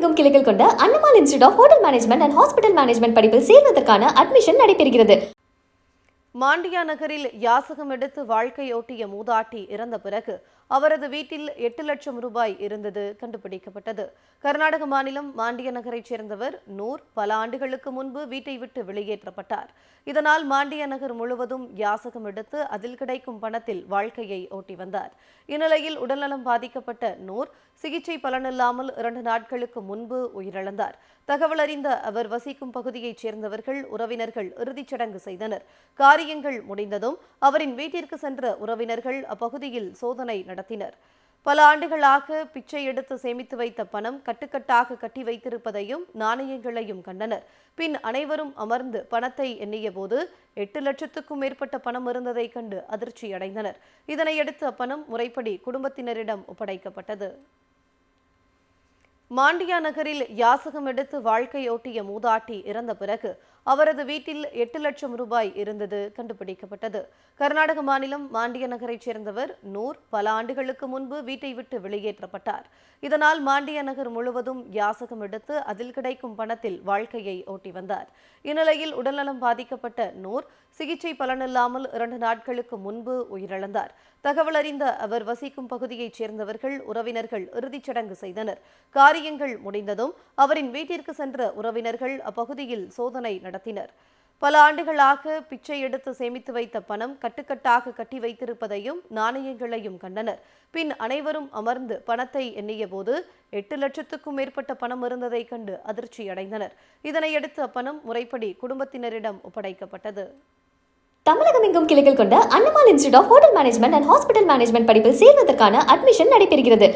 தமிழகமெங்கும் கிளைகள் கொண்ட Annamal institute of hotel management and hospital management படிப்பில் சேர்வதற்கான அட்மிஷன் நடைபெறுகிறது. மாண்டியா நகரில் யாசகம் எடுத்து வாழ்க்கையோட்டிய மூதாட்டி இறந்த பிறகு அவரது வீட்டில் 8 லட்சம் ரூபாய் இருந்தது கண்டுபிடிக்கப்பட்டது. கர்நாடக மாநிலம் மாண்டியா நகரைச் சேர்ந்தவர் நூர் பல ஆண்டுகளுக்கு முன்பு வீட்டை விட்டு வெளியேற்றப்பட்டார். இதனால் மாண்டியா நகர் முழுவதும் யாசகம் எடுத்து அதில் கிடைக்கும் பணத்தில் வாழ்க்கையை ஓட்டி வந்தார். இந்நிலையில் உடல்நலம் பாதிக்கப்பட்ட நூர் சிகிச்சை பலனில்லாமல் 2 நாட்களுக்கு முன்பு உயிரிழந்தார். தகவல் அறிந்த அவர் வசிக்கும் பகுதியைச் சேர்ந்தவர்கள் உறவினர்கள் இறுதிச் சடங்கு செய்தனர். காரியங்கள் முடிந்ததும் அவரின் வீட்டிற்கு சென்ற உறவினர்கள் அப்பகுதியில் சோதனை நடத்தினர். பல ஆண்டுகளாக பிச்சை எடுத்து சேமித்து வைத்த பணம் கட்டுக்கட்டாக கட்டி வைத்திருப்பதையும் நாணயங்களையும் கண்டனர். பின் அனைவரும் அமர்ந்து பணத்தை எண்ணிய போது 8 லட்சத்துக்கும் மேற்பட்ட பணம் இருந்ததை கண்டு அதிர்ச்சியடைந்தனர். இதனையடுத்து அப்பணம் முறைப்படி குடும்பத்தினரிடம் ஒப்படைக்கப்பட்டது. மாண்டியா நகரில் யாசகம் எடுத்து வாழ்க்கையோட்டிய மூதாட்டி இறந்த பிறகு அவரது வீட்டில் 8 லட்சம் ரூபாய் இருந்தது கண்டுபிடிக்கப்பட்டது. கர்நாடக மாநிலம் மாண்டியா நகரைச் சேர்ந்தவர் நூர் பல ஆண்டுகளுக்கு முன்பு வீட்டை விட்டு வெளியேற்றப்பட்டார். இதனால் மாண்டியா நகர் முழுவதும் யாசகம் எடுத்து அதில் கிடைக்கும் பணத்தில் வாழ்க்கையை ஓட்டி வந்தார். இந்நிலையில் உடல்நலம் பாதிக்கப்பட்ட நூர் சிகிச்சை பலனில்லாமல் 2 நாட்களுக்கு முன்பு உயிரிழந்தார். தகவல் அறிந்த அவர் வசிக்கும் பகுதியைச் சேர்ந்தவர்கள் உறவினர்கள் இறுதிச் சடங்கு செய்தனர். காரியங்கள் முடிந்ததும் அவரின் வீட்டிற்கு சென்ற உறவினர்கள் அப்பகுதியில் சோதனை நடத்தினர். பல ஆண்டுகளாக பிச்சை எடுத்து சேமித்து வைத்த பணம் கட்டுக்கட்டாக கட்டி வைத்திருப்பதையும் நாணயங்களையும் கண்டனர். பின் அனைவரும் அமர்ந்து பணத்தை எண்ணிய போது 8 லட்சத்துக்கும் மேற்பட்ட பணம் இருந்ததை கண்டு அதிர்ச்சியடைந்தனர். இதனையடுத்து அப்பணம் முறைப்படி குடும்பத்தினரிடம் ஒப்படைக்கப்பட்டது. தமிழகமெங்கும் கிளைகள் கொண்ட Annamal institute of hotel management and hospital management படிப்பில் சேர்வதற்கான அட்மிஷன் நடைபெறுகிறது.